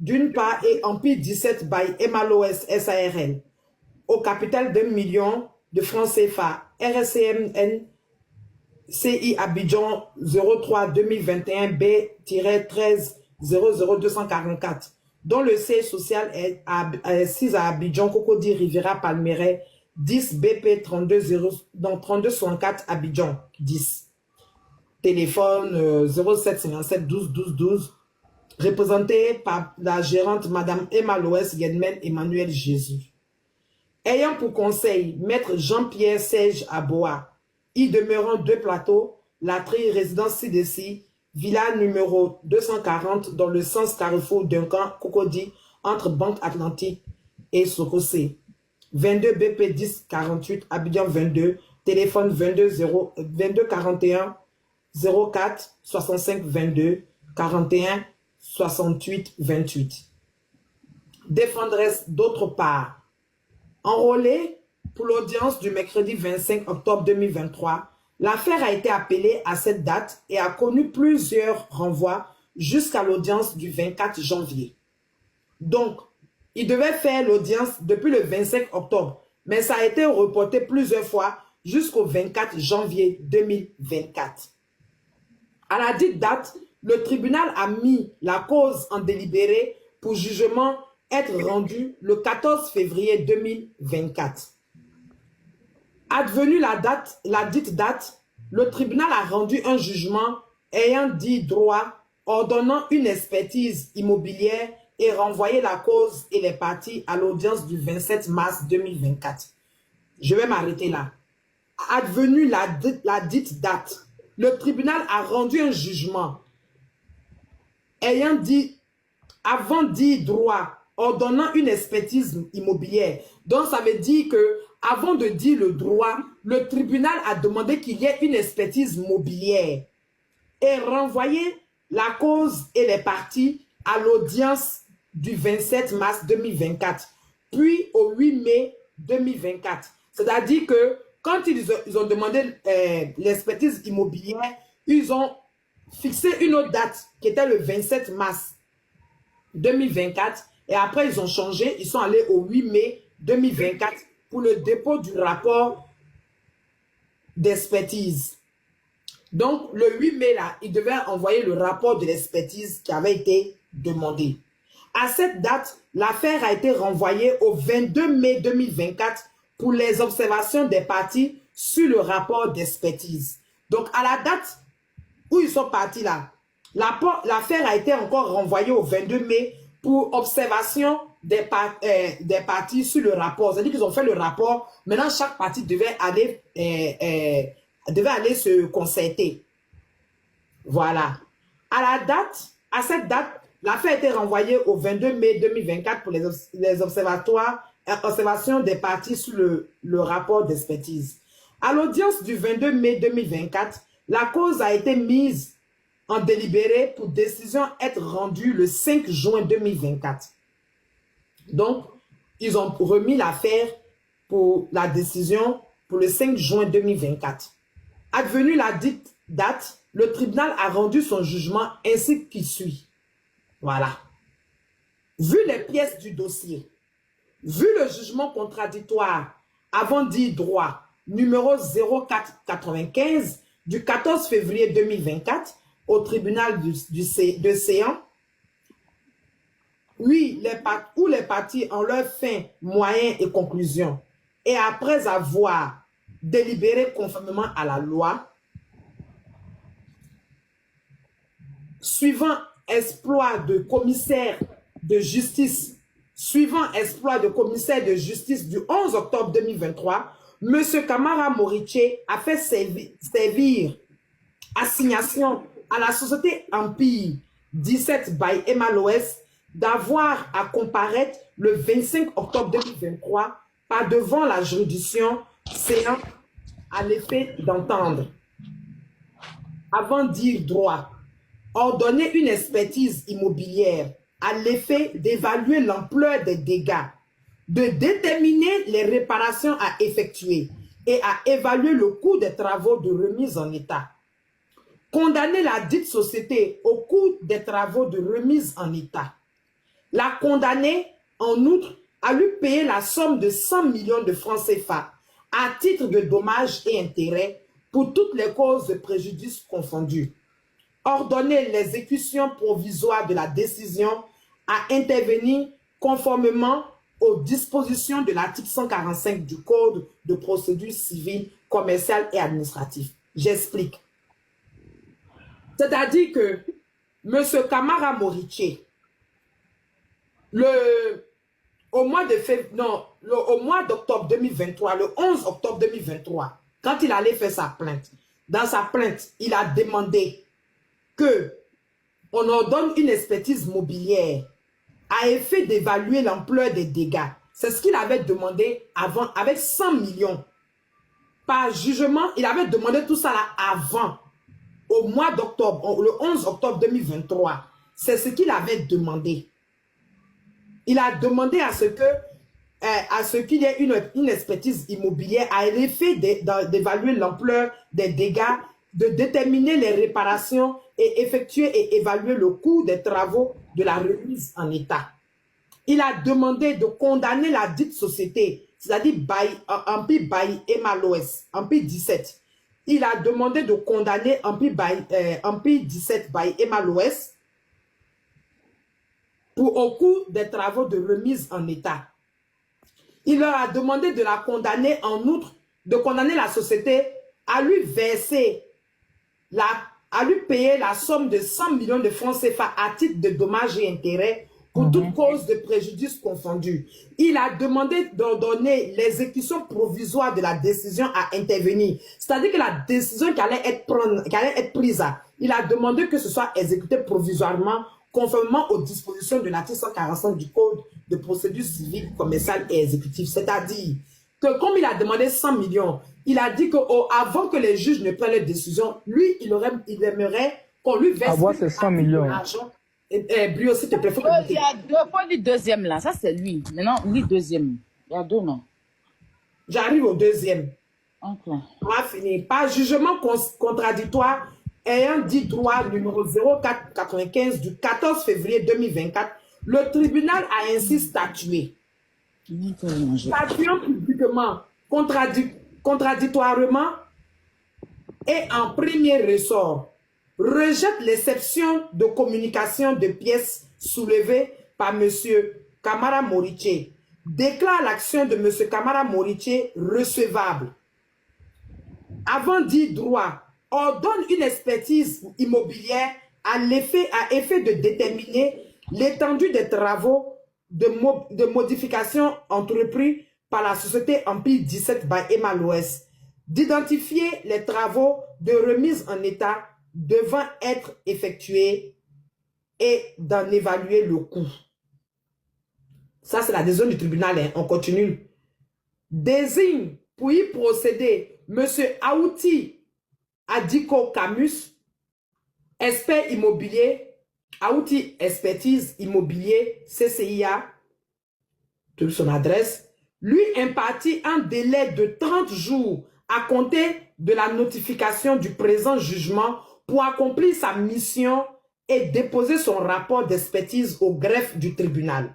d'une part, et Empire 17 by Emaloes SARL, au capital d'1 million de francs CFA, RSCMN CI Abidjan 03 2021 B-13 00244, dont le siège social est assis à Abidjan, Cocody Riviera Palmeraie 10 BP 3264 Abidjan 10. Téléphone 07 57 12 12 12, représenté par la gérante Madame Emaloes Guedmen Emmanuel Jésus. Ayant pour conseil Maître Jean-Pierre Serge Aboa, y demeurant 2 plateaux, Latry, résidence CDC, villa numéro 240 dans le sens carrefour Duncan, Cocody, entre Banque Atlantique et Sococé. 22 BP 10 48 Abidjan 22, téléphone 22 41 04 65 22 41 68 28. Défendresse d'autre part. Enrôlé pour l'audience du mercredi 25 octobre 2023, l'affaire a été appelée à cette date et a connu plusieurs renvois jusqu'à l'audience du 24 janvier. Donc, il devait faire l'audience depuis le 25 octobre, mais ça a été reporté plusieurs fois jusqu'au 24 janvier 2024. À la dite date, le tribunal a mis la cause en délibéré pour jugement être rendu le 14 février 2024. Advenue la dite date, le tribunal a rendu un jugement ayant dit droit, ordonnant une expertise immobilière et renvoyé la cause et les parties à l'audience du 27 mars 2024. Je vais m'arrêter là. Advenue la dite date, le tribunal a rendu un jugement ayant dit, avant dit droit, ordonnant une expertise immobilière. Donc, ça veut dire que avant de dire le droit, le tribunal a demandé qu'il y ait une expertise mobilière et renvoyé la cause et les parties à l'audience du 27 mars 2024, puis au 8 mai 2024. C'est-à-dire que quand ils ont demandé l'expertise immobilière, ils ont fixé une autre date qui était le 27 mars 2024 et après ils ont changé, ils sont allés au 8 mai 2024 pour le dépôt du rapport d'expertise. Donc le 8 mai là, ils devaient envoyer le rapport de l'expertise qui avait été demandé. À cette date, l'affaire a été renvoyée au 22 mai 2024 pour les observations des parties sur le rapport d'expertise. Donc à la date où ils sont partis là, l'affaire a été encore renvoyée au 22 mai pour observation des parties sur le rapport. C'est-à-dire qu'ils ont fait le rapport. Maintenant, chaque partie devait aller se concerter. Voilà. À cette date, l'affaire a été renvoyée au 22 mai 2024 pour les observations des parties sur le rapport d'expertise. À l'audience du 22 mai 2024, la cause a été mise en délibéré pour décision être rendue le 5 juin 2024. Donc, ils ont remis l'affaire pour la décision pour le 5 juin 2024. Advenue la dite date, le tribunal a rendu son jugement ainsi qu'il suit. Voilà. Vu les pièces du dossier, vu le jugement contradictoire avant dit droit numéro 0495 du 14 février 2024 au tribunal de Séan, oui, les parties en leur fin, moyen et conclusion, et après avoir délibéré conformément à la loi, suivant exploit de commissaire de justice du 11 octobre 2023, M. Kamara Moriche a fait servir assignation à la société Empire 17 by Emaloes d'avoir à comparaître le 25 octobre 2023 par devant la juridiction séant à l'effet d'entendre, avant dire droit, ordonner une expertise immobilière à l'effet d'évaluer l'ampleur des dégâts, de déterminer les réparations à effectuer et à évaluer le coût des travaux de remise en état. Condamner la dite société au coût des travaux de remise en état. l'a condamné, en outre, à lui payer la somme de 100 millions de francs CFA à titre de dommages et intérêts pour toutes les causes de préjudice confondues. Ordonner l'exécution provisoire de la décision à intervenir conformément aux dispositions de l'article 145 du Code de procédure civile, commerciale et administrative. J'explique. C'est-à-dire que M. Kamara Moriche, au mois d'octobre 2023, le 11 octobre 2023, quand il allait faire sa plainte, dans sa plainte, il a demandé qu'on ordonne une expertise mobilière à effet d'évaluer l'ampleur des dégâts. C'est ce qu'il avait demandé avant, avec 100 millions. Par jugement, il avait demandé tout ça là avant, au mois d'octobre, le 11 octobre 2023. C'est ce qu'il avait demandé. Il a demandé à ce qu'il y ait une expertise immobilière à l'effet d'évaluer l'ampleur des dégâts, de déterminer les réparations et effectuer et évaluer le coût des travaux de la remise en état. Il a demandé de condamner la dite société, c'est-à-dire Empire Bailly Emaloès, Empire 17. Il a demandé de condamner Empire 17 Bailly Emaloès au coût des travaux de remise en état. Il leur a demandé de la condamner, en outre, de condamner la société à lui verser, à lui payer la somme de 100 millions de francs CFA à titre de dommages et intérêts pour toute cause de préjudice confondue. Il a demandé d'ordonner l'exécution provisoire de la décision à intervenir. C'est-à-dire que la décision qui allait être prise, il a demandé que ce soit exécuté provisoirement conformément aux dispositions de l'article 145 du Code de procédure civile, commerciale et exécutive. C'est-à-dire que comme il a demandé 100 millions, il a dit qu'avant que les juges ne prennent leur décision, lui, il aimerait qu'on lui verse avoir ces 100 millions. l'argent. Brio, s'il te plaît, faut il y a deux fois le deuxième là, ça c'est lui. Maintenant, lui deuxième. Il y a deux noms. J'arrive au deuxième. Ok. On va finir. Par jugement contradictoire ayant dit droit numéro 0495 du 14 février 2024, le tribunal a ainsi statué. Statuant publiquement, contradictoirement et en premier ressort, rejette l'exception de communication de pièces soulevée par M. Kamara Moriche, déclare l'action de M. Kamara Moriche recevable. Avant dit droit, ordonne une expertise immobilière à effet de déterminer l'étendue des travaux de modification entrepris par la société Empire 17 by Emaloès, d'identifier les travaux de remise en état devant être effectués et d'en évaluer le coût. Ça, c'est la décision du tribunal. Hein. On continue. Désigne pour y procéder M. Aouti Adiko Camus, expert immobilier, Aouti Expertise Immobilier, CCIA, toute son adresse, lui impartit un délai de 30 jours à compter de la notification du présent jugement pour accomplir sa mission et déposer son rapport d'expertise au greffe du tribunal.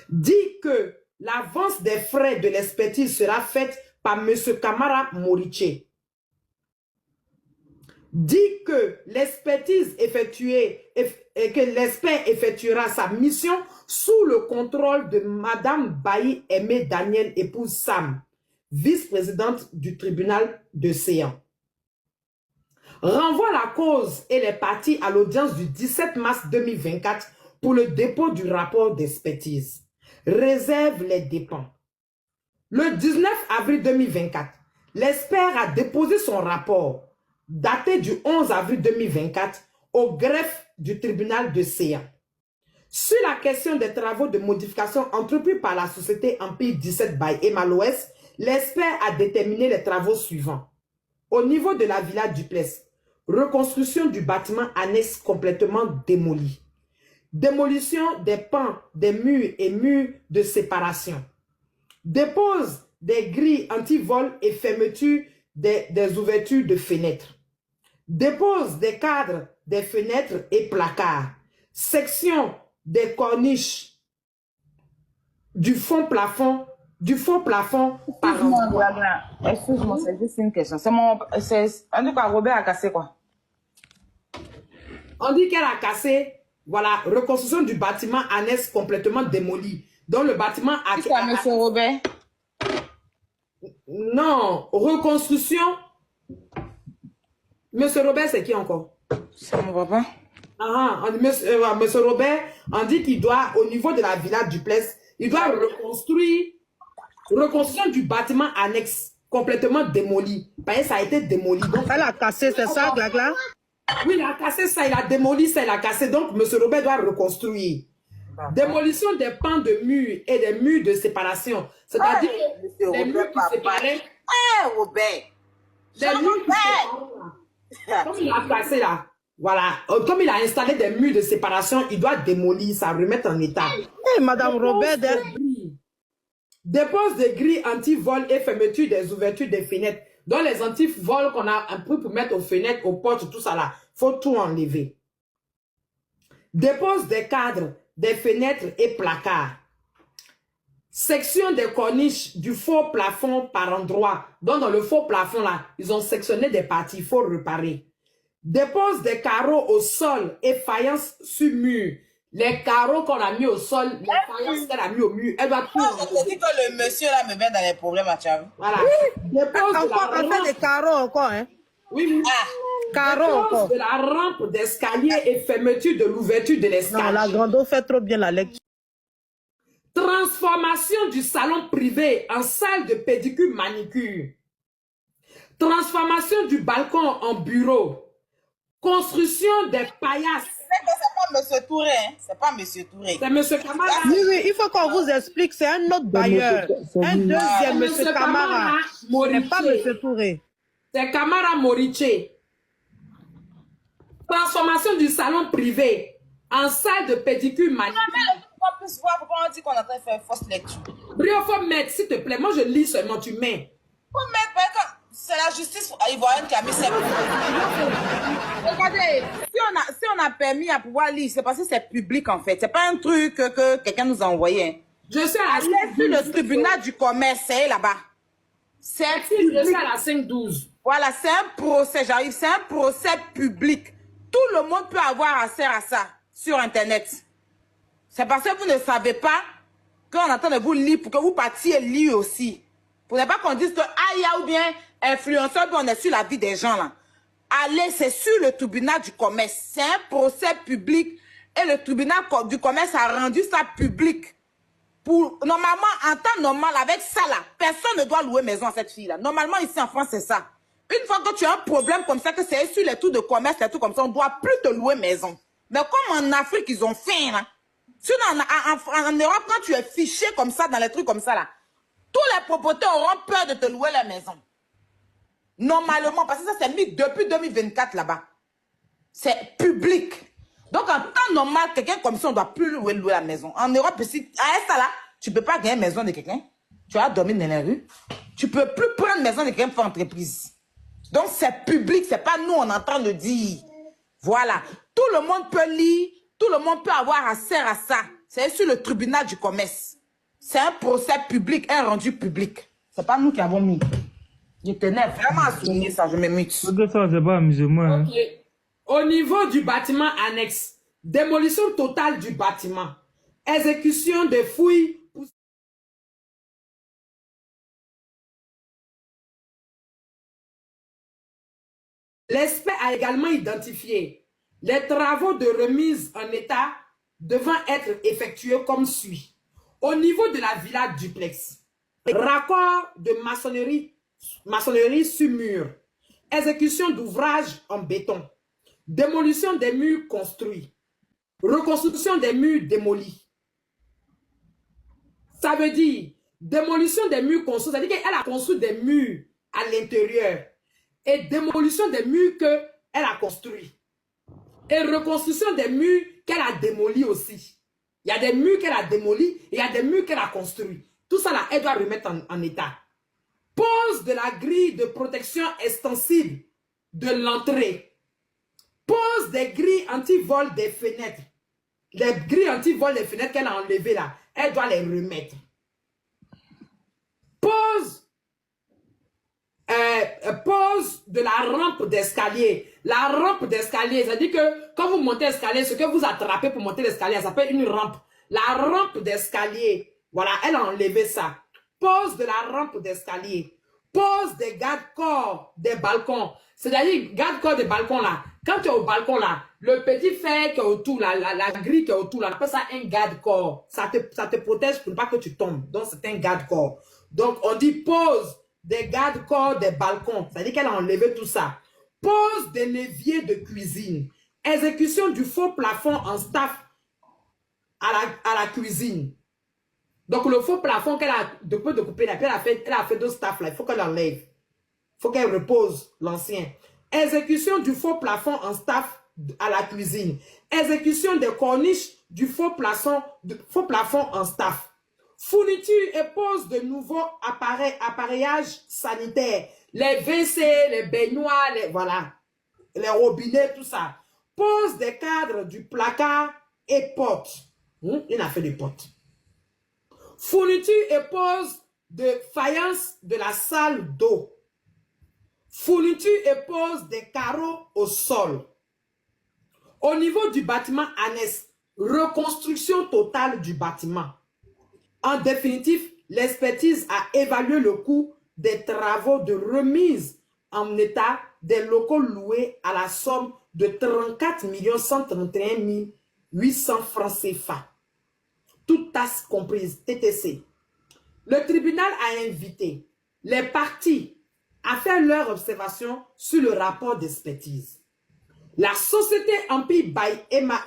Dit que l'avance des frais de l'expertise sera faite par M. Kamara Moriche. Dit que l'expertise effectuée et que l'expert effectuera sa mission sous le contrôle de Mme Bailly Aimé Daniel, épouse Sam, vice-présidente du tribunal de Séan. Renvoie la cause et les parties à l'audience du 17 mars 2024 pour le dépôt du rapport d'expertise. Réserve les dépens. Le 19 avril 2024, l'expert a déposé son rapport daté du 11 avril 2024 au greffe du tribunal de Séan. Sur la question des travaux de modification entrepris par la société Empire 17 by Emaloès, l'expert a déterminé les travaux suivants. Au niveau de la villa Duplessis, reconstruction du bâtiment annexe complètement démoli. Démolition des pans, des murs et murs de séparation. Dépose des grilles anti-vol et fermeture des ouvertures de fenêtres. Dépose des cadres, des fenêtres et placards. Section des corniches du faux plafond par Excuse-moi, endroit. excuse-moi, c'est juste une question. C'est mon. En tout cas, Robert a cassé quoi? On dit qu'elle a cassé, voilà, reconstruction du bâtiment annexe complètement démoli. Donc le bâtiment a... C'est quoi, monsieur Robert? Non, reconstruction. Monsieur Robert, c'est qui encore? C'est mon papa. Monsieur Robert, on dit qu'il doit, au niveau de la villa duplex, il doit reconstruction du bâtiment annexe complètement démoli. Parce que ça a été démoli. Donc, Elle a cassé, c'est ça, Glagla? oui, il a cassé ça, il a démoli ça, il a cassé. Donc, monsieur Robert doit reconstruire. Démolition des pans de murs et des murs de séparation. C'est-à-dire les murs qui séparaient. Robert. Les murs qui séparaient. Comme il a cassé là. Voilà. Comme il a installé des murs de séparation, il doit démolir ça, remettre en état. Hey, Madame Robert, dépose des grilles anti-vol et fermeture des ouvertures des fenêtres. Donc les anti-vol qu'on a un peu pour mettre aux fenêtres, aux portes, tout ça là, faut tout enlever. Dépose des cadres, des fenêtres et placards. Section des corniches du faux plafond par endroit. Donc dans le faux plafond là, ils ont sectionné des parties, il faut réparer. Dépose des carreaux au sol et faïence sur mur. Les carreaux qu'on a mis au sol, les faïences qu'elle a mis au mur, elle doit tout Je te dis que le monsieur là me met dans les problèmes à Tchave. voilà. Dépose de encore, la elle fait des rampe. carreaux encore, hein? Oui. Carreaux Dépose encore. de la rampe d'escalier et fermeture de l'ouverture de Non, la l'escalier. grande fait trop bien la lecture. Transformation du salon privé en salle de pédicure manicure. Transformation du balcon en bureau. Construction des paillasses. C'est pas monsieur Touré, hein? C'est pas monsieur Touré. C'est monsieur Camara. Oui, oui, il faut qu'on vous explique. C'est un autre bailleur. Un deuxième, monsieur Camara. C'est pas monsieur Touré. C'est Camara Moriche. Transformation du salon privé en salle de pédicure manicure. On peut voir pourquoi on dit qu'on est en train de faire fausse lecture. Brio, faut mettre, s'il te plaît. Moi, je lis seulement, tu mets. Faut mettre, parce que c'est la justice ivoirienne qui a mis ses... Regardez, si on a permis à pouvoir lire, c'est parce que c'est public en fait. C'est pas un truc que quelqu'un nous a envoyé. Hein. Je suis à la Allez sur le tribunal du commerce, c'est là-bas. C'est Je suis à la 5-12. Voilà, c'est un procès, j'arrive, c'est un procès public. Tout le monde peut avoir accès à ça sur Internet. C'est parce que vous ne savez pas qu'on attend de vous lire pour que vous partiez lire aussi. Pour ne pas qu'on dise que Aya ou bien influenceur, on est sur la vie des gens là. Allez, c'est sur le tribunal du commerce. C'est un procès public et le tribunal du commerce a rendu ça public. Pour, normalement, en temps normal, avec ça là, personne ne doit louer maison à cette fille-là. Normalement, ici en France, c'est ça. Une fois que tu as un problème comme ça, que c'est sur les trucs de commerce, les trucs comme ça, on ne doit plus te louer maison. Mais comme en Afrique, ils ont faim, là. Sinon, en Europe, quand tu es fiché comme ça, dans les trucs comme ça, là, tous les propriétaires auront peur de te louer la maison. Normalement, parce que ça, c'est mis depuis 2024 là-bas. C'est public. Donc, en temps normal, quelqu'un comme ça, on ne doit plus louer la maison. En Europe, ici, à ça là, tu ne peux pas gagner une maison de quelqu'un. Tu vas dormir dans les rues. Tu ne peux plus prendre une maison de quelqu'un pour entreprise. Donc, c'est public. Ce n'est pas nous, on est en train de dire. Voilà. Tout le monde peut lire. Tout le monde peut avoir accès à ça. C'est sur le tribunal du commerce. C'est un procès public, un rendu public. Ce n'est pas nous qui avons mis. Je tenais vraiment à souligner ça, je me mute. Ça, c'est pas amusement. Hein. Ok. Au niveau du bâtiment annexe, démolition totale du bâtiment, exécution des fouilles. L'expert a également identifié les travaux de remise en état devant être effectués comme suit. Au niveau de la villa duplex, raccord de maçonnerie sur mur, exécution d'ouvrages en béton, démolition des murs construits, reconstruction des murs démolis. Ça veut dire démolition des murs construits, ça veut dire qu'elle a construit des murs à l'intérieur et démolition des murs qu'elle a construits. Et reconstruction des murs qu'elle a démolis aussi. Il y a des murs qu'elle a démolis et il y a des murs qu'elle a construits. Tout ça là, elle doit remettre en état. Pose de la grille de protection extensible de l'entrée. Pose des grilles anti-vol des fenêtres. Les grilles anti-vol des fenêtres qu'elle a enlevées là, elle doit les remettre. pose de la rampe d'escalier. La rampe d'escalier, c'est-à-dire que quand vous montez l'escalier, ce que vous attrapez pour monter l'escalier, ça s'appelle une rampe. La rampe d'escalier, voilà, elle a enlevé ça. Pose de la rampe d'escalier. Pose des garde-corps des balcons. C'est-à-dire, garde-corps des balcons là. Quand tu es au balcon là, le petit fer qui est autour, la grille qui est autour là, on appelle ça un garde-corps. Ça te protège pour ne pas que tu tombes. Donc, c'est un garde-corps. Donc, on dit pose des garde-corps des balcons. C'est-à-dire qu'elle a enlevé tout ça. Pose des leviers de cuisine. Exécution du faux plafond en staff à la cuisine. Donc, le faux plafond qu'elle a découpé, elle a fait deux staffs là. Il faut qu'elle enlève. Il faut qu'elle repose l'ancien. Exécution du faux plafond en staff à la cuisine. Exécution des corniches du faux plafond en staff. Fourniture et pose de nouveaux appareillages sanitaires. Les WC, les baignoires, voilà, les robinets, tout ça. Pose des cadres du placard et portes. Il a fait des portes. Fourniture et pose de faïence de la salle d'eau. Fourniture et pose des carreaux au sol. Au niveau du bâtiment annexe, reconstruction totale du bâtiment. En définitive, l'expertise a évalué le coût des travaux de remise en état des locaux loués à la somme de 34 131 800 francs CFA. Toutes tasses comprises, TTC. Le tribunal a invité les parties à faire leur observation sur le rapport d'expertise. La société Empire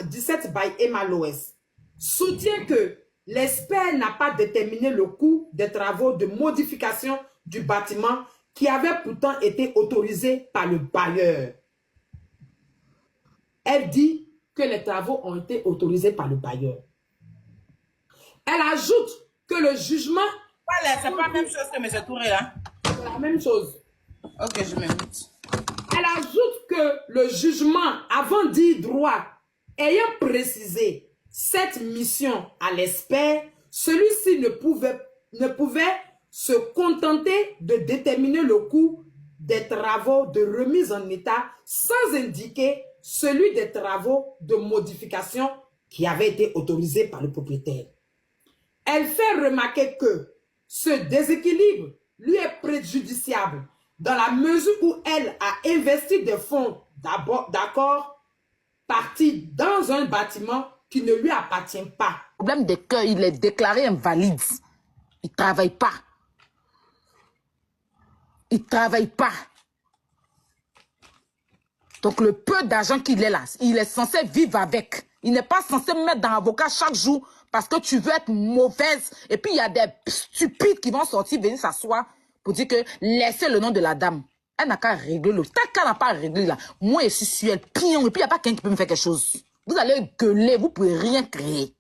17 by Emma Loès soutient que l'expert n'a pas déterminé le coût des travaux de modification du bâtiment qui avait pourtant été autorisé par le bailleur. Elle dit que les travaux ont été autorisés par le bailleur. Elle ajoute que le jugement... C'est pas la même chose que M. Touré là. C'est la même chose. Ok, je m'écoute. Elle ajoute que le jugement, avant dit droit, ayant précisé cette mission à l'expert, celui-ci ne pouvait se contenter de déterminer le coût des travaux de remise en état sans indiquer celui des travaux de modification qui avaient été autorisés par le propriétaire. Elle fait remarquer que ce déséquilibre lui est préjudiciable dans la mesure où elle a investi des fonds d'accord partis dans un bâtiment qui ne lui appartient pas. Le problème de cœur, il est déclaré invalide. Il ne travaille pas. Il ne travaille pas. Donc le peu d'argent qu'il est là, il est censé vivre avec. Il n'est pas censé mettre dans l'avocat chaque jour parce que tu veux être mauvaise. Et puis il y a des stupides qui vont sortir, venir s'asseoir pour dire que laissez le nom de la dame. Elle n'a qu'à régler le... Tant qu'elle n'a pas réglé là, moi je suis sur elle, pion, et puis il n'y a pas quelqu'un qui peut me faire quelque chose. Vous allez gueuler, vous ne pouvez rien créer.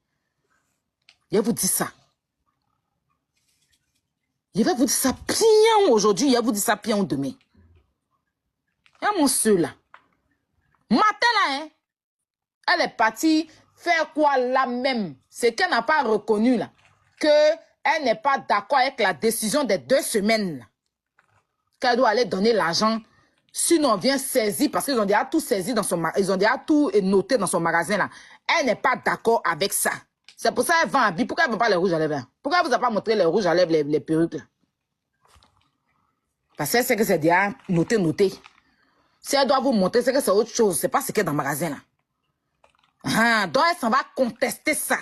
Je vous dis ça. Je vais vous dire ça pion aujourd'hui, je vais vous dire ça pion demain. Il y a mon soeur là. Matin là, hein, elle est partie faire quoi là même? C'est qu'elle n'a pas reconnu là. Qu'elle n'est pas d'accord avec la décision des 2 semaines là. Qu'elle doit aller donner l'argent. Sinon on vient saisir parce qu'ils ont déjà tout saisi dans son ils ont déjà tout noté dans son magasin là. Elle n'est pas d'accord avec ça. C'est pour ça qu'elle vend habiller. Pourquoi elle ne vend pas les rouges à lèvres là? Pourquoi elle vous a pas montré les rouges à lèvres, les perruques là? Parce qu'elle sait que c'est déjà noté. Si elle doit vous montrer, c'est que c'est autre chose. C'est pas ce qu'il y a dans le magasin là. Donc elle s'en va contester ça.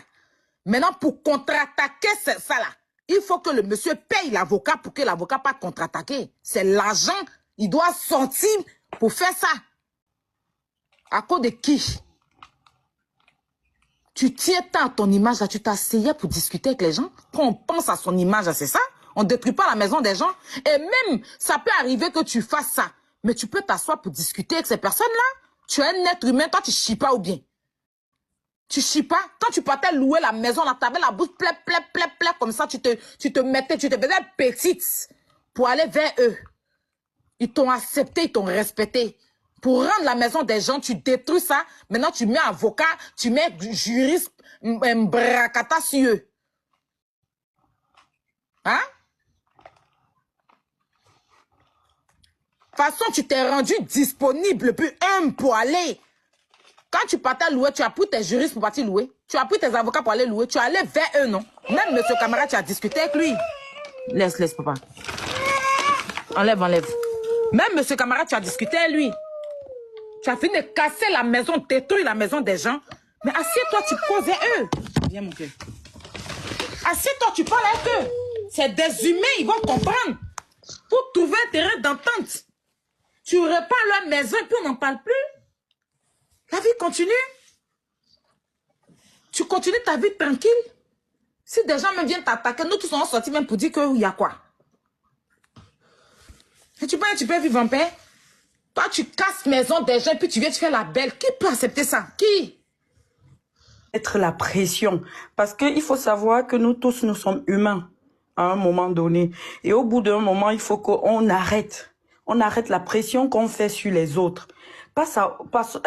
Maintenant, pour contre-attaquer ça là, il faut que le monsieur paye l'avocat pour que l'avocat pas contre-attaquer. C'est l'argent, il doit sortir pour faire ça. À cause de qui? Tu tiens tant à ton image là, tu t'asseyais pour discuter avec les gens. Quand on pense à son image, c'est ça? On ne détruit pas la maison des gens. Et même, ça peut arriver que tu fasses ça. Mais tu peux t'asseoir pour discuter avec ces personnes-là. Tu es un être humain, toi tu chies pas ou bien? Tu chies pas? Quand tu partais louer la maison, là, tu avais la bouche plep, comme ça, tu te faisais petite pour aller vers eux. Ils t'ont accepté, ils t'ont respecté. Pour rendre la maison des gens, tu détruis ça. Maintenant, tu mets avocat, tu mets juriste, bracata sur eux. Hein? façon, tu t'es rendu disponible plus pour aller. Quand tu partais louer, tu as pris tes juristes pour partir louer. Tu as pris tes avocats pour aller louer. Tu es allé vers eux, non? Même monsieur camarade, tu as discuté avec lui. Laisse, papa. Enlève. Même monsieur camarade, tu as discuté avec lui. Tu as fini de casser la maison, détruire la maison des gens. Mais assieds-toi, tu causes avec eux. Viens, mon cœur. Assieds-toi, tu parles avec eux. C'est des humains, ils vont comprendre. Pour trouver un terrain d'entente. Tu repars leur maison et puis on n'en parle plus. La vie continue. Tu continues ta vie tranquille. Si des gens même viennent t'attaquer, nous tous on sortis même pour dire qu'il y a quoi. Et tu peux vivre en paix. Toi, tu casses maison des gens et puis tu viens te faire la belle. Qui peut accepter ça? Qui? Être la pression. Parce qu'il faut savoir que nous tous, nous sommes humains à un moment donné. Et au bout d'un moment, il faut qu'on arrête. On arrête la pression qu'on fait sur les autres.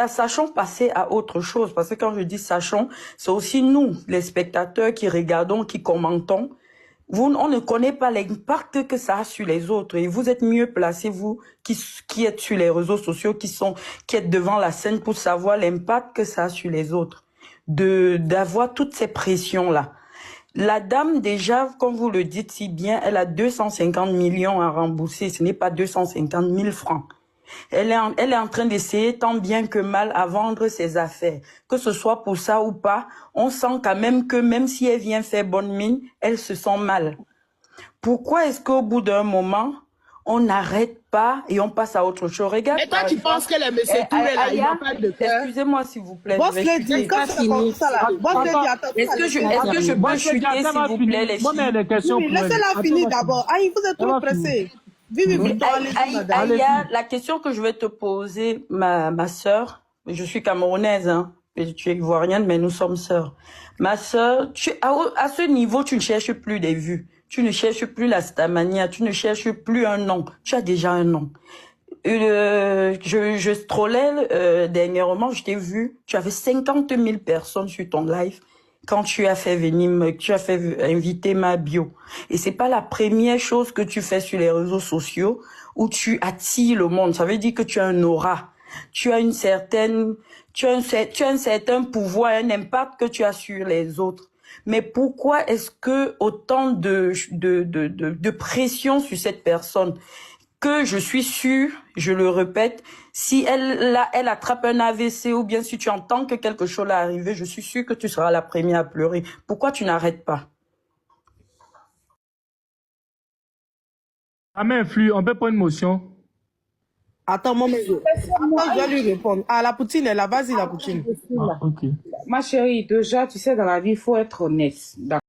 Sachons passer à autre chose. Parce que quand je dis sachons, c'est aussi nous, les spectateurs qui regardons, qui commentons. On ne connaît pas l'impact que ça a sur les autres. Et vous êtes mieux placés, vous, qui êtes sur les réseaux sociaux, qui êtes devant la scène pour savoir l'impact que ça a sur les autres. D'avoir toutes ces pressions-là. La dame, déjà, comme vous le dites si bien, elle a 250 millions à rembourser. Ce n'est pas 250 000 francs. Elle est en train d'essayer tant bien que mal à vendre ses affaires. Que ce soit pour ça ou pas, on sent quand même que même si elle vient faire bonne mine, elle se sent mal. Pourquoi est-ce qu'au bout d'un moment, on n'arrête pas et on passe à autre chose? Regarde. Et toi, tu penses que les messieurs Touré, là, ils n'ont pas de cœur? Excusez-moi, s'il vous plaît. Boss Lady, quand c'est comme ça, là. Boss Lady, attends. Est-ce que je peux chuter, s'il vous plaît, les filles? Oui, laissez-la finir d'abord. Aïe, vous êtes trop pressés. La question que je vais te poser, ma sœur, je suis camerounaise, hein, tu es ivoirienne, mais nous sommes sœurs. Ma sœur, à ce niveau, tu ne cherches plus des vues. Tu ne cherches plus la stamania, tu ne cherches plus un nom. Tu as déjà un nom. Je scrollais dernièrement, je t'ai vu, tu avais 50 000 personnes sur ton live quand tu as fait inviter ma bio. Et c'est pas la première chose que tu fais sur les réseaux sociaux où tu attires le monde. Ça veut dire que tu as un aura. Tu as un certain pouvoir, un impact que tu as sur les autres. Mais pourquoi est-ce que autant de pression sur cette personne que je suis sûre, je le répète, si elle attrape un AVC ou bien si tu entends que quelque chose est arrivé, je suis sûre que tu seras la première à pleurer. Pourquoi tu n'arrêtes pas? Ah mais influe, on peut pas une motion. Attends, je vais lui répondre. Ah, la poutine est là, vas-y la poutine. Ah, ok. Ma chérie, déjà, tu sais, dans la vie, il faut être honnête. D'accord?